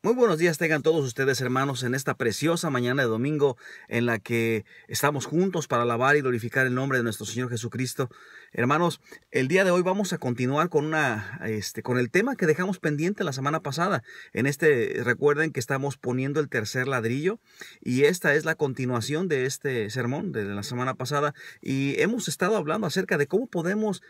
Muy buenos días tengan todos ustedes, hermanos, en esta preciosa mañana de domingo en la que estamos juntos para alabar y glorificar el nombre de nuestro Señor Jesucristo. Hermanos, el día de hoy vamos a continuar con el tema que dejamos pendiente la semana pasada. Recuerden que estamos poniendo el tercer ladrillo y esta es la continuación de este sermón de la semana pasada y hemos estado hablando acerca de cómo podemos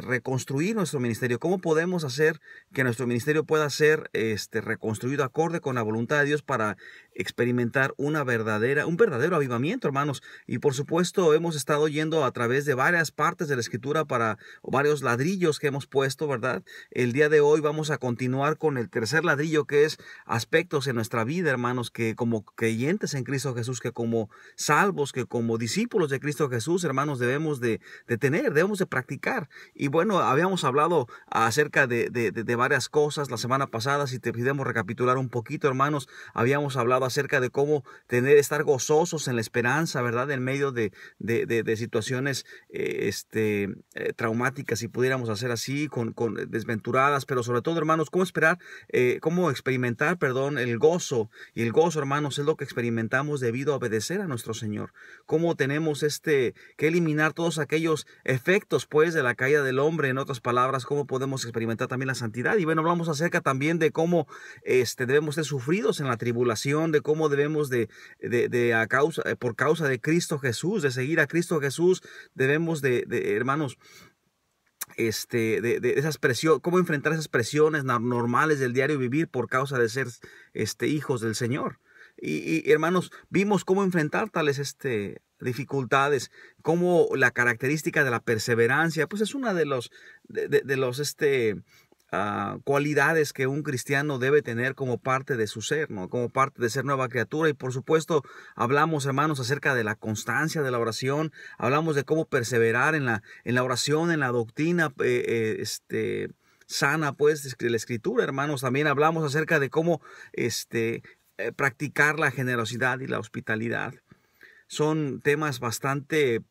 reconstruir nuestro ministerio, cómo podemos hacer que nuestro ministerio pueda ser reconstruido acorde con la voluntad de Dios para experimentar un verdadero avivamiento, hermanos. Y por supuesto, hemos estado yendo a través de varias partes de la Escritura o varios ladrillos que hemos puesto, ¿verdad? El día de hoy vamos a continuar con el tercer ladrillo, que es aspectos en nuestra vida, hermanos, que como creyentes en Cristo Jesús, que como salvos, que como discípulos de Cristo Jesús, hermanos, debemos de practicar. Y bueno, habíamos hablado acerca de varias cosas la semana pasada. Si te pidemos recapitular un poquito, hermanos, habíamos hablado acerca de cómo estar gozosos en la esperanza, ¿verdad? En medio de situaciones traumáticas, si pudiéramos hacer así, con desventuradas, pero sobre todo, hermanos, cómo experimentar, perdón, el gozo. Y el gozo, hermanos, es lo que experimentamos debido a obedecer a nuestro Señor. Cómo tenemos que eliminar todos aquellos efectos, pues, de la caída del hombre. En otras palabras, cómo podemos experimentar también la santidad. Y bueno, hablamos acerca también de cómo debemos ser sufridos en la tribulación, de cómo debemos por causa de Cristo Jesús, de seguir a Cristo Jesús, debemos hermanos, de esas presiones, cómo enfrentar esas presiones normales del diario vivir por causa de ser hijos del Señor. Hermanos, vimos cómo enfrentar tales dificultades, cómo la característica de la perseverancia, pues es una de los cualidades que un cristiano debe tener como parte de su ser, ¿no? Como parte de ser nueva criatura. Y por supuesto hablamos, hermanos, acerca de la constancia de la oración. Hablamos de cómo perseverar en la oración, en la doctrina sana, pues, de la Escritura, hermanos. También hablamos acerca de cómo practicar la generosidad y la hospitalidad. Son temas bastante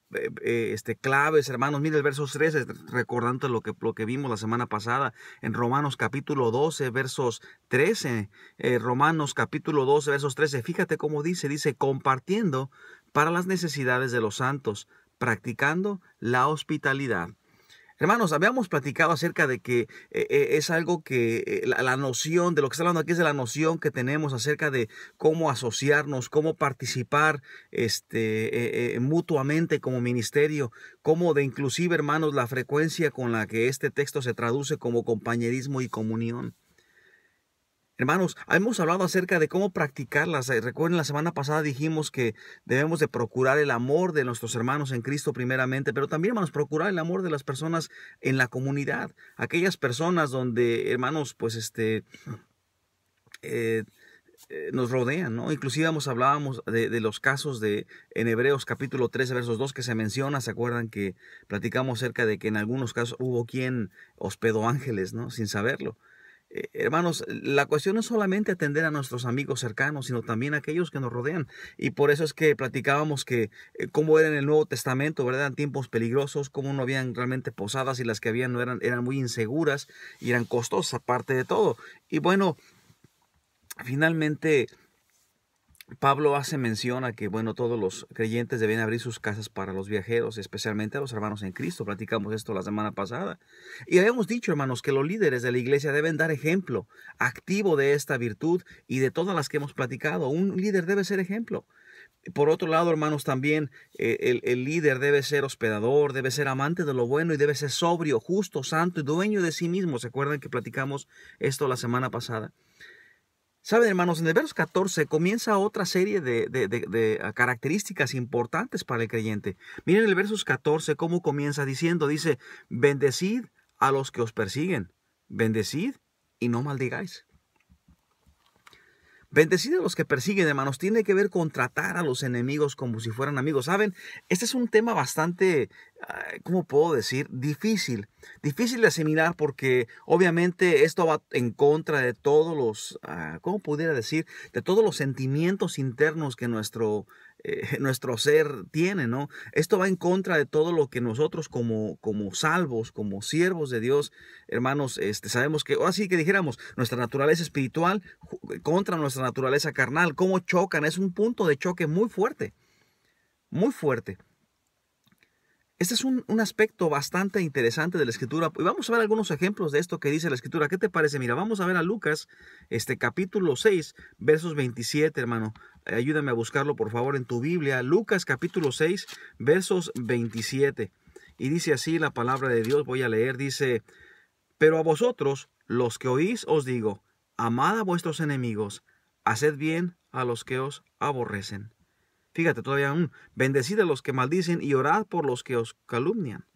claves, hermanos. Mire el verso 13, recordando lo que vimos la semana pasada en Romanos capítulo 12, versos 13. Romanos capítulo 12, versos 13. Fíjate cómo dice, compartiendo para las necesidades de los santos, practicando la hospitalidad. Hermanos, habíamos platicado acerca de que es algo que la noción de lo que está hablando aquí es de la noción que tenemos acerca de cómo asociarnos, cómo participar mutuamente como ministerio, cómo de inclusive, hermanos, la frecuencia con la que este texto se traduce como compañerismo y comunión. Hermanos, hemos hablado acerca de cómo practicarlas. Recuerden, la semana pasada dijimos que debemos de procurar el amor de nuestros hermanos en Cristo primeramente, pero también, hermanos, procurar el amor de las personas en la comunidad. Aquellas personas donde, hermanos, pues nos rodean, ¿no? Inclusive hablábamos de los casos en Hebreos capítulo 13, versos 2 que se menciona. ¿Se acuerdan que platicamos acerca de que en algunos casos hubo quien hospedó ángeles, ¿no? Sin saberlo. Hermanos, la cuestión no es solamente atender a nuestros amigos cercanos, sino también a aquellos que nos rodean. Y por eso es que platicábamos que cómo era en el Nuevo Testamento, ¿verdad? Eran tiempos peligrosos, cómo no habían realmente posadas y las que habían no eran muy inseguras y eran costosas, aparte de todo. Y bueno, finalmente Pablo hace mención a que, bueno, todos los creyentes deben abrir sus casas para los viajeros, especialmente a los hermanos en Cristo. Platicamos esto la semana pasada. Y habíamos dicho, hermanos, que los líderes de la iglesia deben dar ejemplo activo de esta virtud y de todas las que hemos platicado. Un líder debe ser ejemplo. Por otro lado, hermanos, también el líder debe ser hospedador, debe ser amante de lo bueno y debe ser sobrio, justo, santo y dueño de sí mismo. ¿Se acuerdan que platicamos esto la semana pasada? Saben, hermanos, en el verso 14 comienza otra serie de características importantes para el creyente. Miren el verso 14 cómo comienza dice, bendecid a los que os persiguen, bendecid y no maldigáis. Bendecid a los que persiguen, hermanos, tiene que ver con tratar a los enemigos como si fueran amigos. ¿Saben? Este es un tema bastante, ¿cómo puedo decir? Difícil de asimilar porque obviamente esto va en contra de todos los, ¿cómo pudiera decir? De todos los sentimientos internos que nuestro nuestro ser tiene, ¿no? Esto va en contra de todo lo que nosotros como salvos, como siervos de Dios, hermanos, sabemos que, o así que dijéramos, nuestra naturaleza espiritual contra nuestra naturaleza carnal, cómo chocan, es un punto de choque muy fuerte, muy fuerte. Este es un aspecto bastante interesante de la Escritura. Y vamos a ver algunos ejemplos de esto que dice la Escritura. ¿Qué te parece? Mira, vamos a ver a Lucas, capítulo 6, versos 27, hermano. Ayúdame a buscarlo, por favor, en tu Biblia. Lucas, capítulo 6, versos 27. Y dice así la palabra de Dios. Voy a leer. Dice, pero a vosotros, los que oís, os digo, amad a vuestros enemigos, haced bien a los que os aborrecen. Fíjate, todavía aún, bendecid a los que maldicen y orad por los que os calumnian.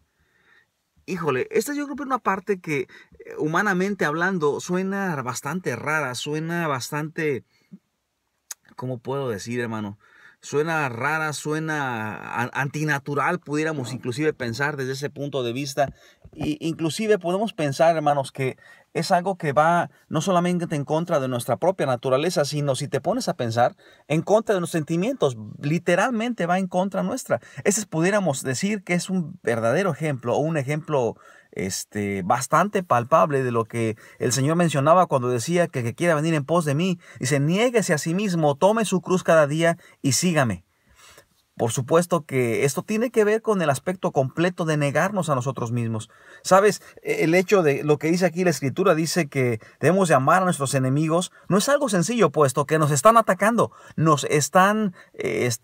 Híjole, esta yo creo que es una parte que humanamente hablando suena bastante rara, suena bastante, ¿cómo puedo decir, hermano? Suena rara, suena antinatural, pudiéramos inclusive pensar desde ese punto de vista. Y inclusive podemos pensar, hermanos, que es algo que va no solamente en contra de nuestra propia naturaleza, sino, si te pones a pensar, en contra de los sentimientos. Literalmente va en contra nuestra. Ese pudiéramos decir que es un verdadero ejemplo, o un ejemplo bastante palpable de lo que el Señor mencionaba cuando decía que el que quiera venir en pos de mí, dice, niéguese a sí mismo, tome su cruz cada día y sígame. Por supuesto que esto tiene que ver con el aspecto completo de negarnos a nosotros mismos. ¿Sabes? El hecho de lo que dice aquí la Escritura, dice que debemos de amar a nuestros enemigos, no es algo sencillo, puesto que nos están atacando, nos están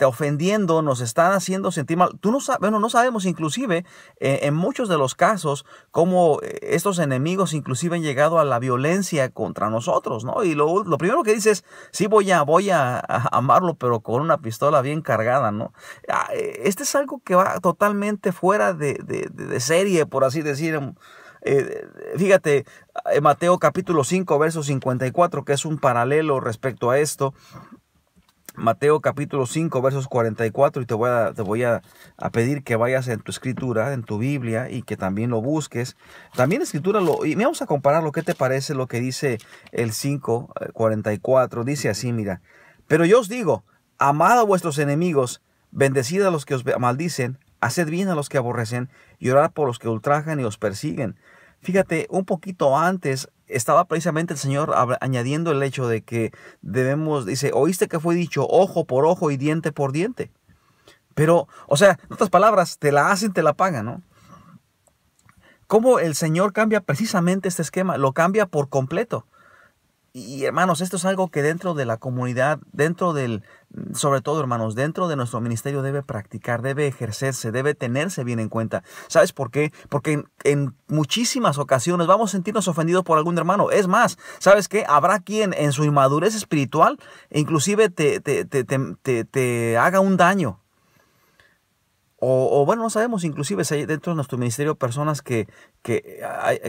ofendiendo, nos están haciendo sentir mal. No sabemos inclusive en muchos de los casos cómo estos enemigos inclusive han llegado a la violencia contra nosotros, ¿no? Y lo primero que dice es, sí voy a amarlo, pero con una pistola bien cargada, ¿no? Este es algo que va totalmente fuera de serie, por así decir. Fíjate, Mateo capítulo 5, verso 54, que es un paralelo respecto a esto. Mateo capítulo 5, versos 44, y te voy a pedir que vayas en tu escritura, en tu Biblia, y que también lo busques. También escritura, y vamos a compararlo. ¿Qué te parece lo que dice el 5, 44? Dice así, mira, pero yo os digo, amad a vuestros enemigos, bendecid a los que os maldicen, haced bien a los que aborrecen, y orad por los que ultrajan y os persiguen. Fíjate, un poquito antes estaba precisamente el Señor añadiendo el hecho de que debemos, dice, oíste que fue dicho ojo por ojo y diente por diente. Pero, o sea, en otras palabras, te la hacen, te la pagan, ¿no? ¿Cómo el Señor cambia precisamente este esquema? Lo cambia por completo. Y hermanos, esto es algo que dentro de la comunidad, sobre todo hermanos, dentro de nuestro ministerio debe practicar, debe ejercerse, debe tenerse bien en cuenta. ¿Sabes por qué? Porque en muchísimas ocasiones vamos a sentirnos ofendidos por algún hermano. Es más, ¿sabes qué? Habrá quien en su inmadurez espiritual inclusive te haga un daño. O bueno, no sabemos inclusive si hay dentro de nuestro ministerio personas que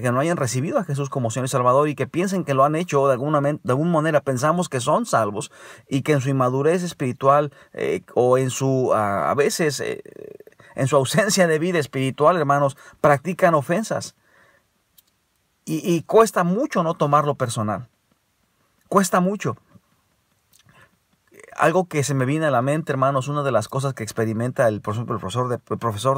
no hayan recibido a Jesús como Señor y Salvador y que piensen que lo han hecho de alguna manera pensamos que son salvos y que en su inmadurez espiritual o en su a veces en su ausencia de vida espiritual, hermanos, practican ofensas. Y cuesta mucho no tomarlo personal. Cuesta mucho. Algo que se me viene a la mente, hermanos, una de las cosas que experimenta el profesor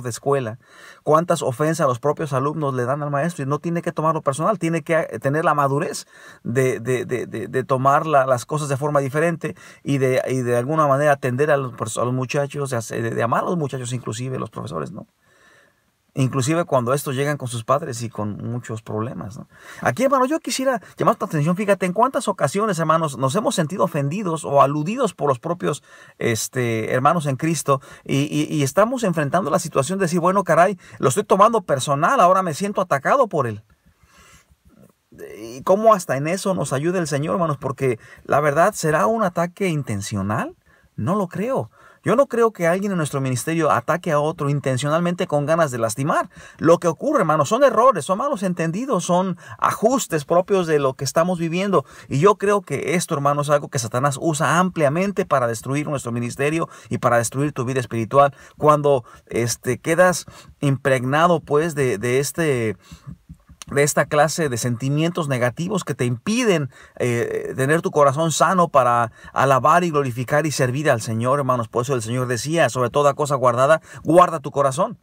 de escuela, cuántas ofensas a los propios alumnos le dan al maestro y no tiene que tomarlo personal, tiene que tener la madurez de tomar las cosas de forma diferente y de alguna manera atender a los muchachos, de amar a los muchachos, inclusive los profesores, ¿no? Inclusive cuando estos llegan con sus padres y con muchos problemas, ¿no? Aquí, hermano, yo quisiera llamar tu atención. Fíjate en cuántas ocasiones, hermanos, nos hemos sentido ofendidos o aludidos por los propios hermanos en Cristo y estamos enfrentando la situación de decir, bueno, caray, lo estoy tomando personal, ahora me siento atacado por él. ¿Y cómo hasta en eso nos ayuda el Señor, hermanos? Porque la verdad, ¿será un ataque intencional? No lo creo. Yo no creo que alguien en nuestro ministerio ataque a otro intencionalmente con ganas de lastimar. Lo que ocurre, hermanos, son errores, son malos entendidos, son ajustes propios de lo que estamos viviendo. Y yo creo que esto, hermanos, es algo que Satanás usa ampliamente para destruir nuestro ministerio y para destruir tu vida espiritual. Cuando quedas impregnado, pues, de de esta clase de sentimientos negativos que te impiden tener tu corazón sano para alabar y glorificar y servir al Señor, hermanos. Por eso el Señor decía, sobre toda cosa guardada, guarda tu corazón.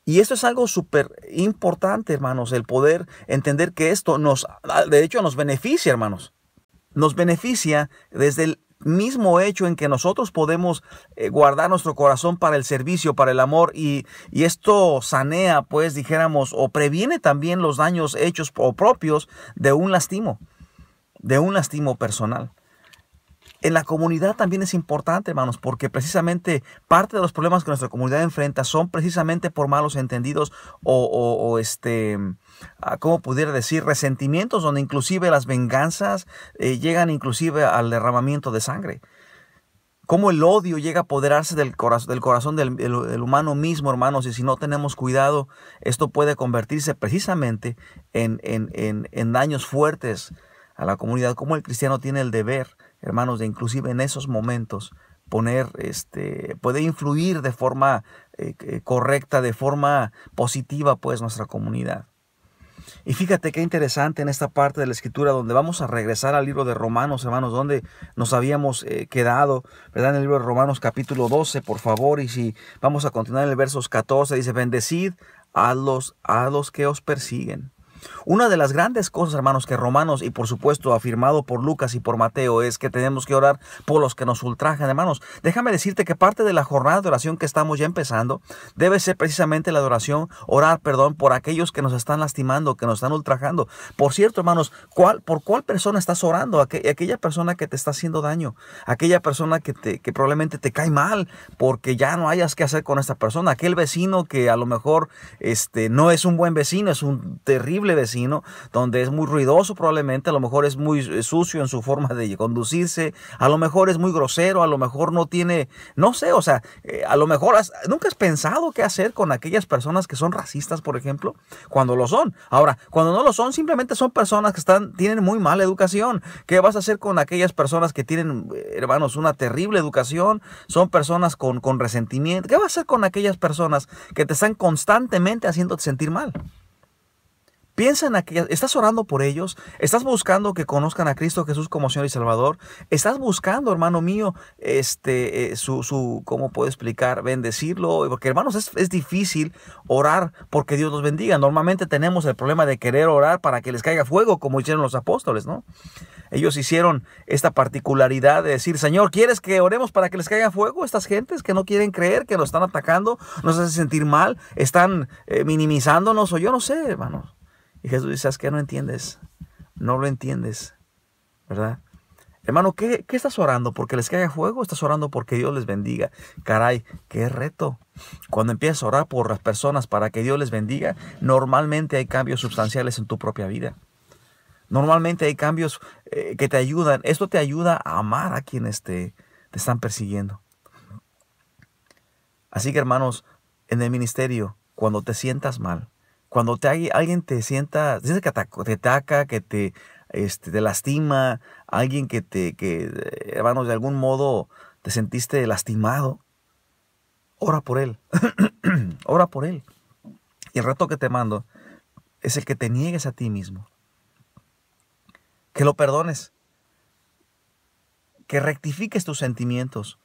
Y esto es algo súper importante, hermanos, el poder entender que esto de hecho, nos beneficia, hermanos. Nos beneficia desde el mismo hecho en que nosotros podemos guardar nuestro corazón para el servicio, para el amor, y esto sanea, pues dijéramos, o previene también los daños hechos o propios de un lastimo personal. En la comunidad también es importante, hermanos, porque precisamente parte de los problemas que nuestra comunidad enfrenta son precisamente por malos entendidos ¿cómo pudiera decir? Resentimientos, donde inclusive las venganzas llegan inclusive al derramamiento de sangre. Cómo el odio llega a apoderarse del corazón del humano mismo, hermanos, y si no tenemos cuidado, esto puede convertirse precisamente en daños fuertes a la comunidad. Como el cristiano tiene el deber, hermanos, de inclusive en esos momentos puede influir de forma correcta, de forma positiva, pues, nuestra comunidad. Y fíjate qué interesante en esta parte de la Escritura, donde vamos a regresar al libro de Romanos, hermanos, donde nos habíamos quedado, ¿verdad? En el libro de Romanos capítulo 12, por favor, y si vamos a continuar en el versos 14, dice, bendecid a los que os persiguen. Una de las grandes cosas, hermanos, que Romanos, y por supuesto afirmado por Lucas y por Mateo, es que tenemos que orar por los que nos ultrajan, hermanos. Déjame decirte que parte de la jornada de oración que estamos ya empezando debe ser precisamente la oración, orar, perdón, por aquellos que nos están lastimando, que nos están ultrajando. Por cierto, hermanos, ¿por cuál persona estás orando? Aquella persona que te está haciendo daño, aquella persona que probablemente te cae mal porque ya no hayas que hacer con esta persona, aquel vecino que a lo mejor no es un buen vecino, es un terrible vecino, donde es muy ruidoso probablemente, a lo mejor es muy sucio en su forma de conducirse, a lo mejor es muy grosero, a lo mejor no tiene, no sé, o sea, a lo mejor nunca has pensado qué hacer con aquellas personas que son racistas, por ejemplo, cuando lo son. Ahora, cuando no lo son, simplemente son personas que tienen muy mala educación. ¿Qué vas a hacer con aquellas personas que tienen, hermanos, una terrible educación? Son personas con resentimiento. ¿Qué vas a hacer con aquellas personas que te están constantemente haciéndote sentir mal? Piensa en aquellas, ¿estás orando por ellos? ¿Estás buscando que conozcan a Cristo Jesús como Señor y Salvador? ¿Estás buscando, hermano mío, ¿cómo puedo explicar? Bendecirlo. Porque, hermanos, es difícil orar porque Dios los bendiga. Normalmente tenemos el problema de querer orar para que les caiga fuego, como hicieron los apóstoles, ¿no? Ellos hicieron esta particularidad de decir, Señor, ¿quieres que oremos para que les caiga fuego? Estas gentes que no quieren creer, que nos están atacando, nos hacen sentir mal, están minimizándonos, o yo no sé, hermanos. Y Jesús dice, ¿sabes qué? No entiendes, no lo entiendes, ¿verdad? Hermano, ¿qué estás orando? ¿Porque les caiga fuego? ¿Estás orando porque Dios les bendiga? Caray, qué reto. Cuando empiezas a orar por las personas para que Dios les bendiga, normalmente hay cambios sustanciales en tu propia vida. Normalmente hay cambios que te ayudan. Esto te ayuda a amar a quienes te están persiguiendo. Así que, hermanos, en el ministerio, cuando te sientas mal, cuando alguien te sienta, dice que te ataca, que te lastima, alguien hermanos, de algún modo te sentiste lastimado, ora por él. Ora por él. Y el reto que te mando es el que te niegues a ti mismo. Que lo perdones. Que rectifiques tus sentimientos.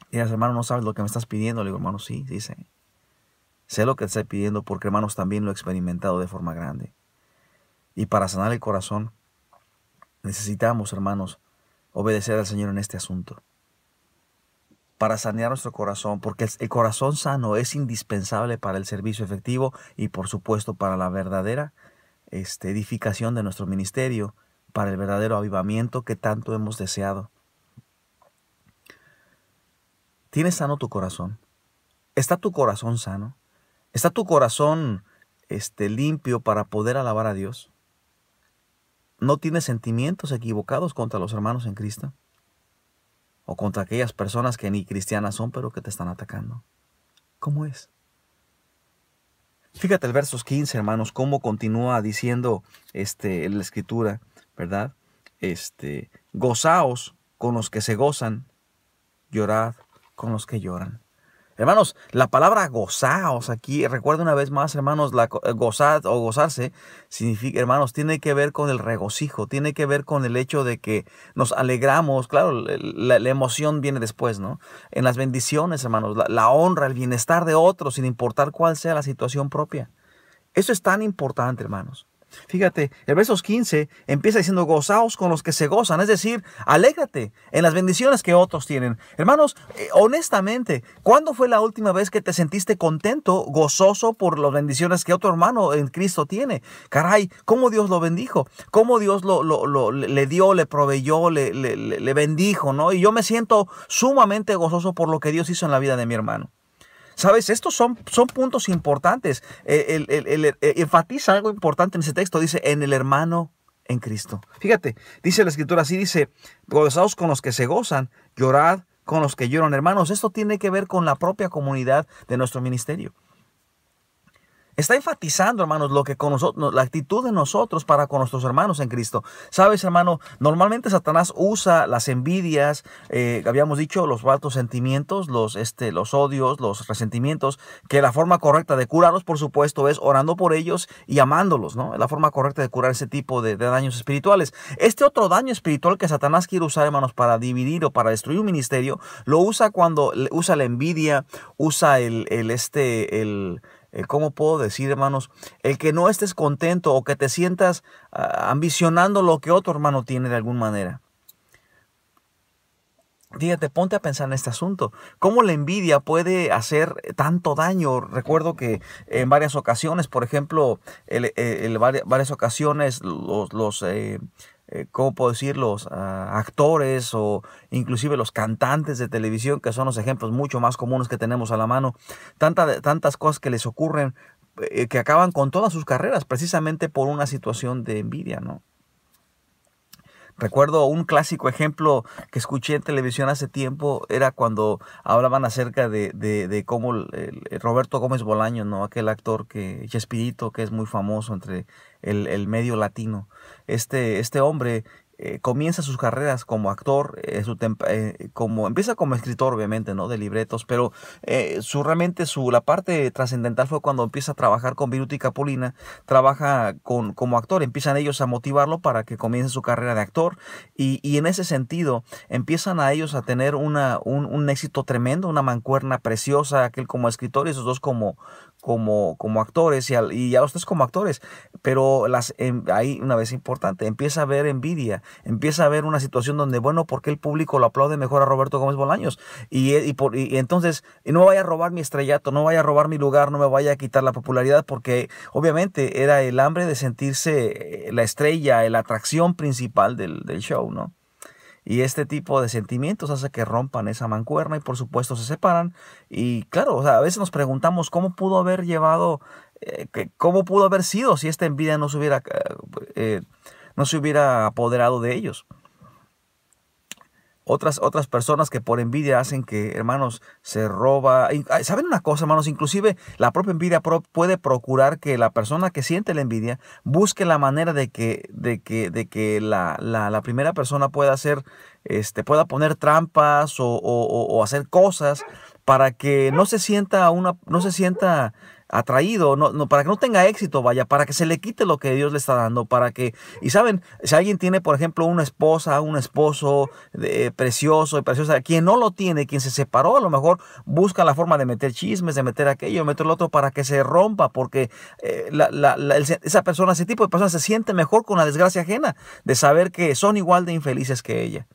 Y dices, hermano, no sabes lo que me estás pidiendo. Le digo, hermano, sí, dice. Sé lo que te estoy pidiendo porque, hermanos, también lo he experimentado de forma grande. Y para sanar el corazón, necesitamos, hermanos, obedecer al Señor en este asunto. Para sanear nuestro corazón, porque el corazón sano es indispensable para el servicio efectivo y, por supuesto, para la verdadera edificación de nuestro ministerio, para el verdadero avivamiento que tanto hemos deseado. ¿Tienes sano tu corazón? ¿Está tu corazón sano? ¿Está tu corazón limpio para poder alabar a Dios? ¿No tienes sentimientos equivocados contra los hermanos en Cristo? ¿O contra aquellas personas que ni cristianas son, pero que te están atacando? ¿Cómo es? Fíjate el versos 15, hermanos, cómo continúa diciendo la Escritura, ¿verdad? Gozaos con los que se gozan, llorad con los que lloran. Hermanos, la palabra gozaos aquí, recuerda una vez más, hermanos, gozar o gozarse significa, hermanos, tiene que ver con el regocijo, tiene que ver con el hecho de que nos alegramos. Claro, la emoción viene después, ¿no? En las bendiciones, hermanos, la honra, el bienestar de otros, sin importar cuál sea la situación propia. Eso es tan importante, hermanos. Fíjate, el verso 15 empieza diciendo, gozaos con los que se gozan, es decir, alégrate en las bendiciones que otros tienen. Hermanos, honestamente, ¿cuándo fue la última vez que te sentiste contento, gozoso por las bendiciones que otro hermano en Cristo tiene? Caray, ¿cómo Dios lo bendijo? ¿Cómo Dios le dio, le proveyó, le bendijo, ¿no? Y yo me siento sumamente gozoso por lo que Dios hizo en la vida de mi hermano. ¿Sabes? Estos son puntos importantes. Enfatiza algo importante en ese texto. Dice, en el hermano en Cristo. Fíjate, dice la Escritura así, dice, gozaos con los que se gozan, llorad con los que lloran. Hermanos, esto tiene que ver con la propia comunidad de nuestro ministerio. Está enfatizando, hermanos, lo que con nosotros, la actitud de nosotros para con nuestros hermanos en Cristo. Sabes, hermano, normalmente Satanás usa las envidias, habíamos dicho, los altos sentimientos, los odios, los resentimientos, que la forma correcta de curarlos, por supuesto, es orando por ellos y amándolos, ¿no? La forma correcta de curar ese tipo de daños espirituales. Este otro daño espiritual que Satanás quiere usar, hermanos, para dividir o para destruir un ministerio, lo usa cuando usa la envidia, usa ¿cómo puedo decir, hermanos? El que no estés contento o que te sientas ambicionando lo que otro hermano tiene de alguna manera. Fíjate, ponte a pensar en este asunto. ¿Cómo la envidia puede hacer tanto daño? Recuerdo que en varias ocasiones, por ejemplo, varias ocasiones ¿cómo puedo decir? Los actores o inclusive los cantantes de televisión, que son los ejemplos mucho más comunes que tenemos a la mano, tantas cosas que les ocurren que acaban con todas sus carreras precisamente por una situación de envidia, ¿no? Recuerdo un clásico ejemplo que escuché en televisión hace tiempo, era cuando hablaban acerca de cómo Roberto Gómez Bolaños, ¿no? Aquel actor Chespirito, que es muy famoso entre el medio latino. Este hombre comienza sus carreras como actor, empieza como escritor, obviamente, ¿no? De libretos, pero la parte trascendental fue cuando empieza a trabajar con Viruta y Capulina, trabaja como actor, empiezan ellos a motivarlo para que comience su carrera de actor, y en ese sentido empiezan a ellos a tener un éxito tremendo, una mancuerna preciosa, aquel como escritor y esos dos como actores, y a los tres como actores, pero ahí una vez importante, empieza a haber envidia, empieza a haber una situación donde, bueno, ¿por qué el público lo aplaude mejor a Roberto Gómez Bolaños? Y entonces, no me vaya a robar mi estrellato, no vaya a robar mi lugar, no me vaya a quitar la popularidad, porque obviamente era el hambre de sentirse la estrella, la atracción principal del show, ¿no? Y este tipo de sentimientos hace que rompan esa mancuerna y por supuesto se separan. Y claro, o sea, a veces nos preguntamos cómo pudo haber cómo pudo haber sido si esta envidia no se hubiera apoderado de ellos. Otras personas que por envidia hacen que, hermanos, se roba. ¿Saben una cosa, hermanos? Inclusive la propia envidia puede procurar que la persona que siente la envidia busque la manera de que la primera persona pueda poner trampas o hacer cosas para que no se sienta atraído, para que no tenga éxito, para que se le quite lo que Dios le está dando, y saben, si alguien tiene, por ejemplo, una esposa, un esposo precioso y preciosa, quien no lo tiene, quien se separó, a lo mejor busca la forma de meter chismes, de meter aquello, de meter lo otro para que se rompa, porque ese tipo de personas se siente mejor con la desgracia ajena, de saber que son igual de infelices que ella.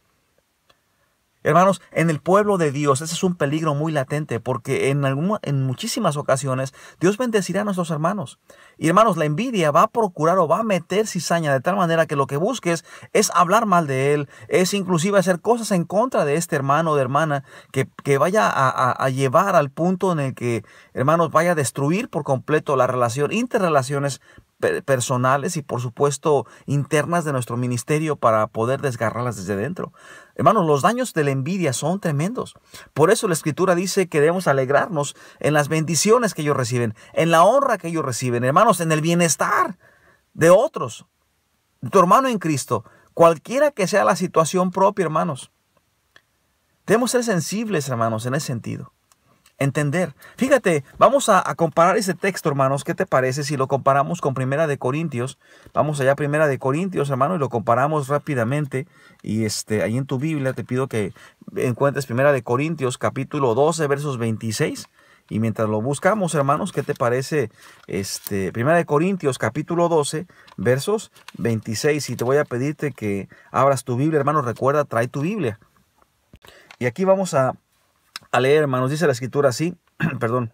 Hermanos, en el pueblo de Dios, ese es un peligro muy latente, porque en muchísimas ocasiones Dios bendecirá a nuestros hermanos. Y hermanos, la envidia va a procurar o va a meter cizaña de tal manera que lo que busques es hablar mal de él, es inclusive hacer cosas en contra de este hermano o de hermana que vaya a llevar al punto en el que, hermanos, vaya a destruir por completo la interrelaciones personales y por supuesto internas de nuestro ministerio para poder desgarrarlas desde dentro. Hermanos, los daños de la envidia son tremendos. Por eso la Escritura dice que debemos alegrarnos en las bendiciones que ellos reciben, en la honra que ellos reciben, hermanos, en el bienestar de otros, de tu hermano en Cristo, cualquiera que sea la situación propia, hermanos. Debemos ser sensibles, hermanos, en ese sentido. entender. Fíjate, vamos a comparar ese texto, hermanos. ¿Qué te parece si lo comparamos con Primera de Corintios? Vamos allá a Primera de Corintios, hermano, y lo comparamos rápidamente. Y ahí en tu Biblia te pido que encuentres Primera de Corintios, capítulo 12, versos 26. Y mientras lo buscamos, hermanos, ¿qué te parece? Primera de Corintios, capítulo 12, versos 26. Y te voy a pedirte que abras tu Biblia, hermano. Recuerda, trae tu Biblia. Y aquí vamos a leer, hermanos. Dice la escritura así, perdón,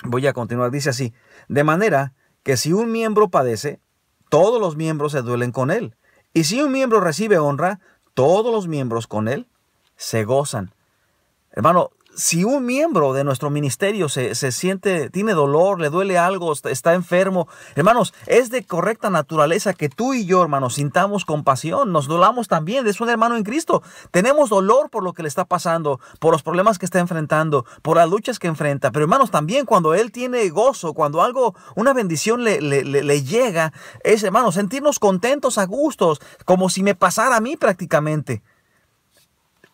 voy a continuar. Dice así: de manera que si un miembro padece, todos los miembros se duelen con él. Y si un miembro recibe honra, todos los miembros con él se gozan. Hermano, si un miembro de nuestro ministerio se siente, tiene dolor, le duele algo, está enfermo, hermanos, es de correcta naturaleza que tú y yo, hermanos, sintamos compasión, nos dolamos también. Es un hermano en Cristo. Tenemos dolor por lo que le está pasando, por los problemas que está enfrentando, por las luchas que enfrenta. Pero, hermanos, también cuando él tiene gozo, cuando algo, una bendición le llega, es, hermanos, sentirnos contentos, a gustos, como si me pasara a mí prácticamente.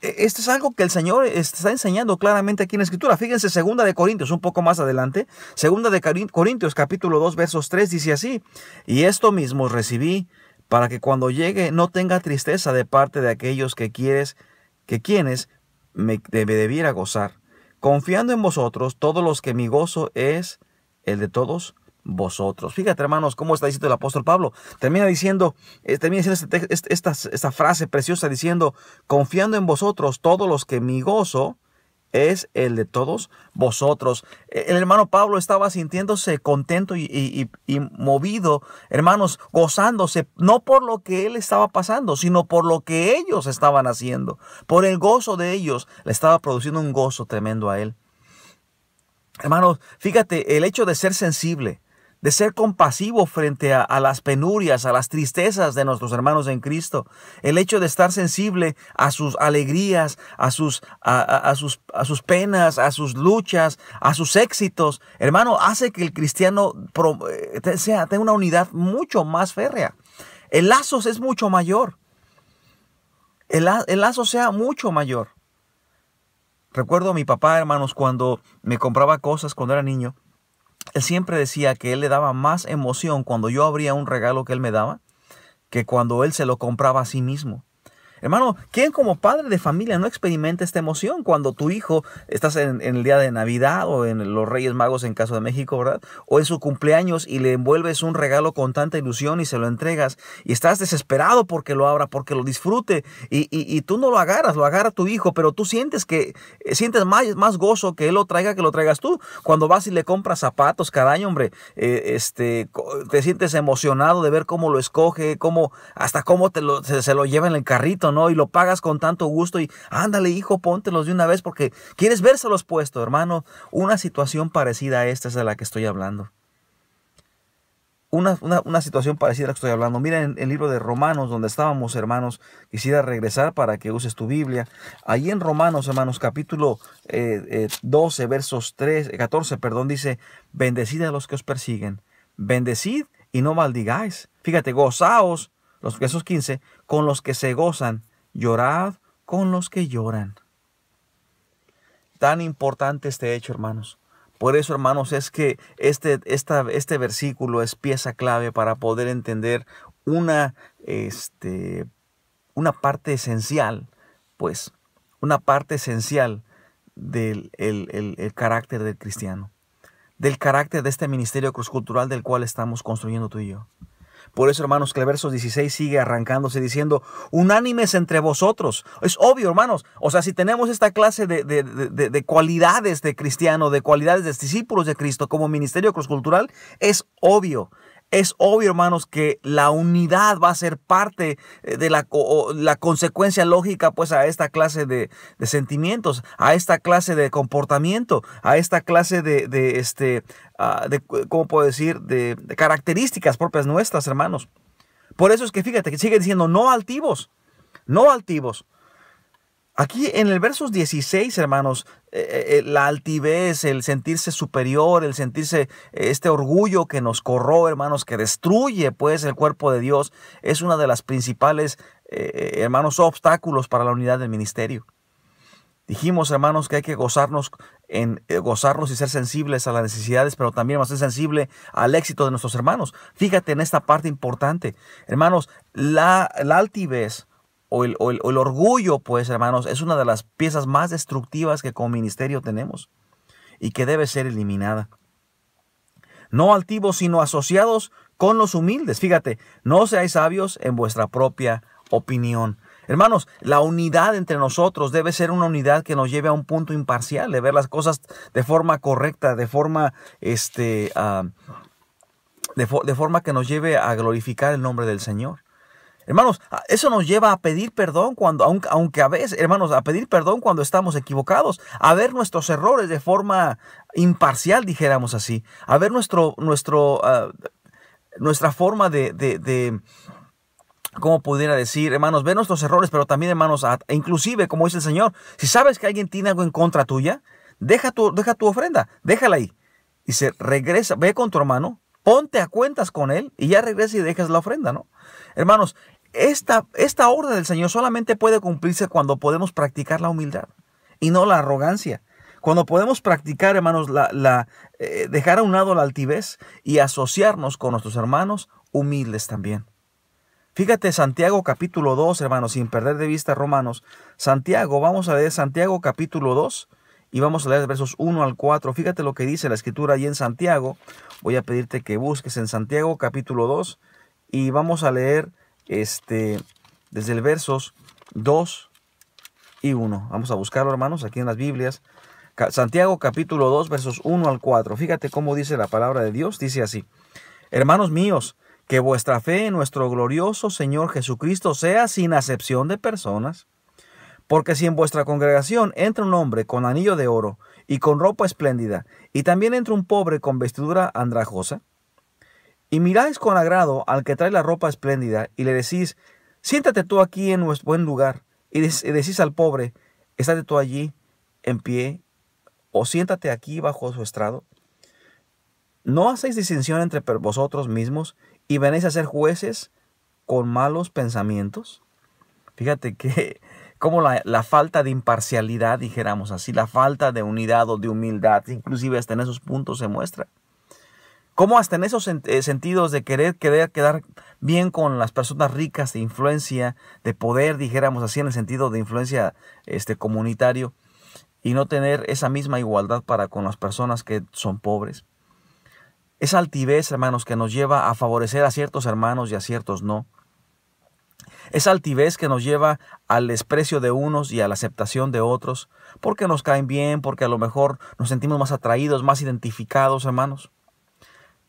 Esto es algo que el Señor está enseñando claramente aquí en la Escritura. Fíjense, 2 de Corintios, un poco más adelante. 2 de Corintios, capítulo 2, versos 3, dice así: y esto mismo recibí, para que cuando llegue no tenga tristeza de parte de aquellos que quienes me debiera gozar, confiando en vosotros, todos los que mi gozo es el de todos vosotros. Fíjate, hermanos, cómo está diciendo el apóstol Pablo. Termina diciendo esta frase preciosa, diciendo: confiando en vosotros, todos los que mi gozo es el de todos vosotros. El hermano Pablo estaba sintiéndose contento y movido, hermanos, gozándose, no por lo que él estaba pasando, sino por lo que ellos estaban haciendo. Por el gozo de ellos, le estaba produciendo un gozo tremendo a él. Hermanos, fíjate, el hecho de ser sensible, de ser compasivo frente a las penurias, a las tristezas de nuestros hermanos en Cristo, el hecho de estar sensible a sus alegrías, a sus penas, a sus luchas, a sus éxitos, hermano, hace que el cristiano tenga una unidad mucho más férrea. El lazo es mucho mayor. El lazo sea mucho mayor. Recuerdo a mi papá, hermanos, cuando me compraba cosas cuando era niño. Él siempre decía que él le daba más emoción cuando yo abría un regalo que él me daba que cuando él se lo compraba a sí mismo. Hermano, ¿quién como padre de familia no experimenta esta emoción cuando tu hijo, estás en el día de Navidad o en los Reyes Magos en caso de México, ¿verdad? O en su cumpleaños y le envuelves un regalo con tanta ilusión y se lo entregas y estás desesperado porque lo abra, porque lo disfrute y tú no lo agarras, lo agarra tu hijo, pero tú sientes más gozo que él lo traiga que lo traigas tú. Cuando vas y le compras zapatos cada año, hombre, te sientes emocionado de ver cómo lo escoge, hasta cómo se lo lleva en el carrito, ¿no? Y lo pagas con tanto gusto y ándale, hijo, póntelos de una vez porque quieres vérselos puesto, hermano. Una situación parecida a esta es de la que estoy hablando. Una situación parecida a la que estoy hablando. Mira en el libro de Romanos, donde estábamos, hermanos. Quisiera regresar para que uses tu Biblia. Ahí en Romanos, hermanos, capítulo 12, versos 14, dice: bendecid a los que os persiguen, bendecid y no maldigáis. Fíjate, gozaos, los versos 15, con los que se gozan, llorad con los que lloran. Tan importante este hecho, hermanos. Por eso, hermanos, es que este versículo es pieza clave para poder entender una parte esencial, pues, una parte esencial del el carácter del cristiano, del carácter de este ministerio crosscultural del cual estamos construyendo tú y yo. Por eso, hermanos, que el verso 16 sigue arrancándose diciendo: unánimes entre vosotros. Es obvio, hermanos. O sea, si tenemos esta clase de cualidades de cristiano, de cualidades de discípulos de Cristo como ministerio crosscultural, es obvio. Es obvio, hermanos, que la unidad va a ser parte de la consecuencia lógica, pues, a esta clase de sentimientos, a esta clase de comportamiento, a esta clase ¿cómo puedo decir? De características propias nuestras, hermanos. Por eso es que fíjate que sigue diciendo: no altivos, no altivos. Aquí en el versos 16, hermanos, la altivez, el sentirse superior, el sentirse este orgullo que nos corroe, hermanos, que destruye pues el cuerpo de Dios, es una de las principales, hermanos, obstáculos para la unidad del ministerio. Dijimos, hermanos, que hay que gozarnos y ser sensibles a las necesidades, pero también vamos a ser sensible al éxito de nuestros hermanos. Fíjate en esta parte importante. Hermanos, la altivez o el orgullo, pues, hermanos, es una de las piezas más destructivas que como ministerio tenemos y que debe ser eliminada. No altivos, sino asociados con los humildes. Fíjate, no seáis sabios en vuestra propia opinión. Hermanos, la unidad entre nosotros debe ser una unidad que nos lleve a un punto imparcial, de ver las cosas de forma correcta, de forma que nos lleve a glorificar el nombre del Señor. Hermanos, eso nos lleva a pedir perdón aunque a veces, hermanos, a pedir perdón cuando estamos equivocados, a ver nuestros errores de forma imparcial, dijéramos así, a ver nuestra forma de ¿cómo pudiera decir, hermanos? Ver nuestros errores, pero también, hermanos, inclusive, como dice el Señor, si sabes que alguien tiene algo en contra tuya, deja tu ofrenda, déjala ahí. Y se regresa, ve con tu hermano, ponte a cuentas con él y ya regresa y dejas la ofrenda, ¿no? Hermanos, esta orden del Señor solamente puede cumplirse cuando podemos practicar la humildad y no la arrogancia. Cuando podemos practicar, hermanos, dejar a un lado la altivez y asociarnos con nuestros hermanos humildes también. Fíjate Santiago capítulo 2, hermanos, sin perder de vista Romanos. Santiago, vamos a leer Santiago capítulo 2 y vamos a leer versos 1 al 4. Fíjate lo que dice la escritura allí en Santiago. Voy a pedirte que busques en Santiago capítulo 2 y vamos a leer desde el versos 2 y 1. Vamos a buscarlo, hermanos, aquí en las Biblias. Santiago capítulo 2, versos 1 al 4. Fíjate cómo dice la palabra de Dios. Dice así: hermanos míos, que vuestra fe en nuestro glorioso Señor Jesucristo sea sin acepción de personas. Porque si en vuestra congregación entra un hombre con anillo de oro y con ropa espléndida, y también entra un pobre con vestidura andrajosa, y miráis con agrado al que trae la ropa espléndida, y le decís, siéntate tú aquí en nuestro buen lugar, y decís al pobre, estate tú allí en pie, o siéntate aquí bajo su estrado, ¿no hacéis distinción entre vosotros mismos y venís a ser jueces con malos pensamientos? Fíjate que como la falta de imparcialidad, dijéramos así, la falta de unidad o de humildad, inclusive hasta en esos puntos se muestra. Cómo hasta en esos sentidos de querer quedar bien con las personas ricas de influencia, de poder, dijéramos así, en el sentido de influencia comunitario, y no tener esa misma igualdad para con las personas que son pobres. Esa altivez, hermanos, que nos lleva a favorecer a ciertos hermanos y a ciertos no. Esa altivez que nos lleva al desprecio de unos y a la aceptación de otros, porque nos caen bien, porque a lo mejor nos sentimos más atraídos, más identificados, hermanos.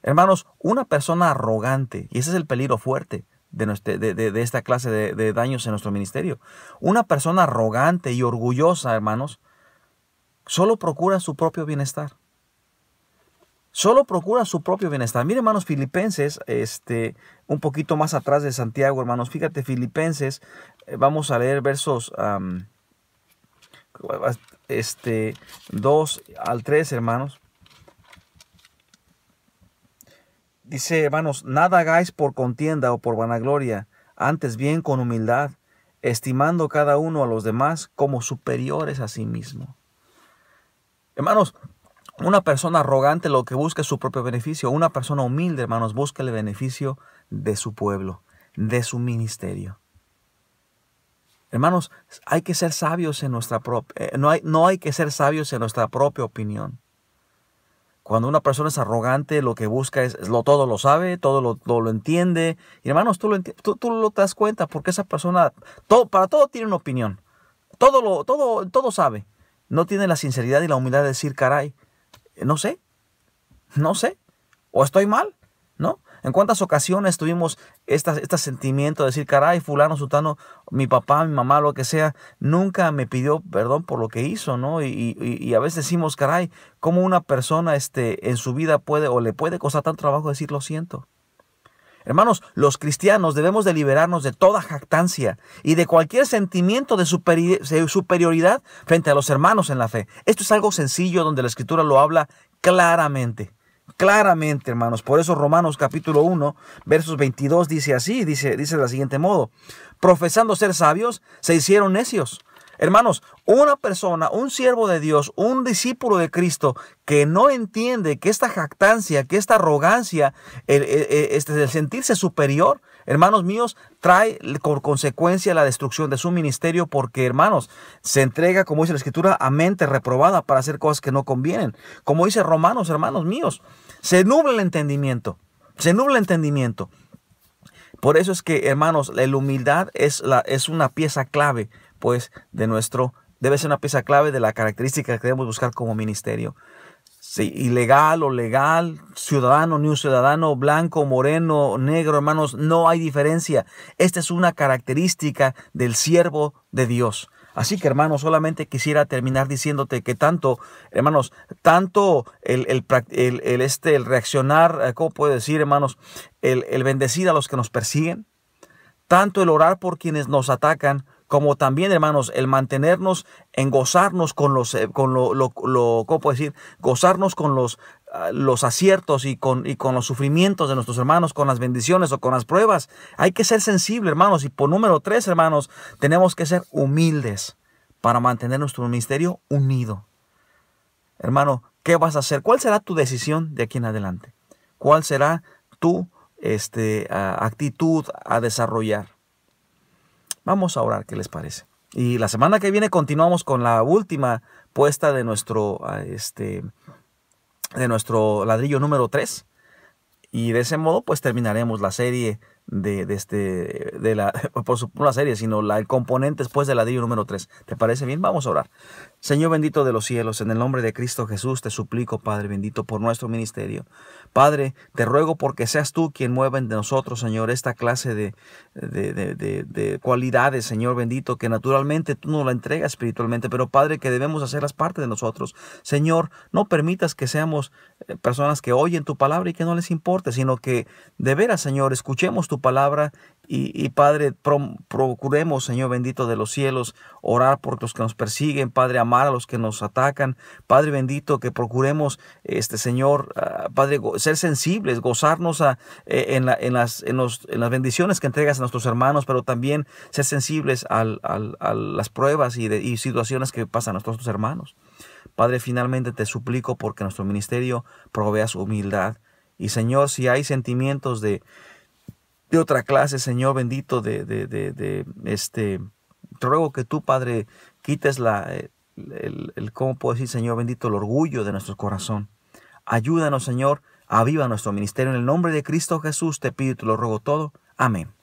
Hermanos, una persona arrogante, y ese es el peligro fuerte de esta clase de daños en nuestro ministerio. Una persona arrogante y orgullosa, hermanos, solo procura su propio bienestar. Solo procura su propio bienestar. Miren, hermanos, Filipenses, un poquito más atrás de Santiago, hermanos. Fíjate, Filipenses, vamos a leer versos 2 al 3, hermanos. Dice, hermanos, nada hagáis por contienda o por vanagloria, antes bien con humildad, estimando cada uno a los demás como superiores a sí mismo. Hermanos, una persona arrogante lo que busca es su propio beneficio. Una persona humilde, hermanos, busca el beneficio de su pueblo, de su ministerio. Hermanos, hay que ser sabios en nuestra propia, no hay que ser sabios en nuestra propia opinión. Cuando una persona es arrogante, lo que busca es todo lo sabe, todo lo entiende. Y hermanos, tú lo te das cuenta porque esa persona, para todo tiene una opinión. Todo sabe. No tiene la sinceridad y la humildad de decir, caray, no sé, o estoy mal, ¿no? ¿En cuántas ocasiones tuvimos este sentimiento de decir, caray, fulano, sutano, mi papá, mi mamá, lo que sea, nunca me pidió perdón por lo que hizo, ¿no? Y a veces decimos, caray, ¿cómo una persona en su vida le puede costar tanto trabajo decir lo siento? Hermanos, los cristianos debemos de liberarnos de toda jactancia y de cualquier sentimiento de superioridad frente a los hermanos en la fe. Esto es algo sencillo donde la Escritura lo habla claramente. Claramente, hermanos. Por eso Romanos capítulo 1, versos 22 dice así, dice de la siguiente modo. Profesando ser sabios, se hicieron necios. Hermanos, una persona, un siervo de Dios, un discípulo de Cristo que no entiende que esta jactancia, que esta arrogancia, el sentirse superior, hermanos míos, trae por consecuencia la destrucción de su ministerio, porque, hermanos, se entrega, como dice la Escritura, a mente reprobada para hacer cosas que no convienen. Como dice Romanos, hermanos míos, se nubla el entendimiento, se nubla el entendimiento. Por eso es que, hermanos, la humildad es una pieza clave, pues, debe ser una pieza clave de la característica que debemos buscar como ministerio. Sí, ilegal o legal, ciudadano, ni un ciudadano, blanco, moreno, negro, hermanos, no hay diferencia. Esta es una característica del siervo de Dios. Así que, hermanos, solamente quisiera terminar diciéndote que tanto, hermanos, tanto el reaccionar, ¿cómo puedo decir, hermanos? El bendecir a los que nos persiguen, tanto el orar por quienes nos atacan, como también, hermanos, el mantenernos en gozarnos con ¿cómo puedo decir? Gozarnos con los aciertos y con los sufrimientos de nuestros hermanos, con las bendiciones o con las pruebas. Hay que ser sensible, hermanos. Y por número 3, hermanos, tenemos que ser humildes para mantener nuestro ministerio unido. Hermano, ¿qué vas a hacer? ¿Cuál será tu decisión de aquí en adelante? ¿Cuál será tu actitud a desarrollar? Vamos a orar, ¿qué les parece? Y la semana que viene continuamos con la última puesta de nuestro ladrillo número 3. Y de ese modo, pues terminaremos la serie por supuesto, no la serie, sino el componente después del ladrillo número 3. ¿Te parece bien? Vamos a orar. Señor bendito de los cielos, en el nombre de Cristo Jesús, te suplico, Padre bendito, por nuestro ministerio. Padre, te ruego porque seas tú quien mueva en nosotros, Señor, esta clase de cualidades, Señor bendito, que naturalmente tú nos la entregas espiritualmente, pero Padre, que debemos hacerlas parte de nosotros. Señor, no permitas que seamos personas que oyen tu palabra y que no les importe, sino que de veras, Señor, escuchemos tu palabra y Padre, procuremos, Señor bendito de los cielos, orar por los que nos persiguen, Padre, amar a los que nos atacan, Padre bendito, que procuremos, Señor, Padre, ser sensibles, gozarnos en las bendiciones que entregas a nuestros hermanos, pero también ser sensibles a las pruebas y situaciones que pasan a nuestros hermanos. Padre, finalmente te suplico porque nuestro ministerio provea su humildad. Y Señor, si hay sentimientos de otra clase, Señor bendito, te ruego que tú, Padre, quites ¿cómo puedo decir, Señor bendito, el orgullo de nuestro corazón. Ayúdanos, Señor, aviva nuestro ministerio. En el nombre de Cristo Jesús te pido y te lo ruego todo. Amén.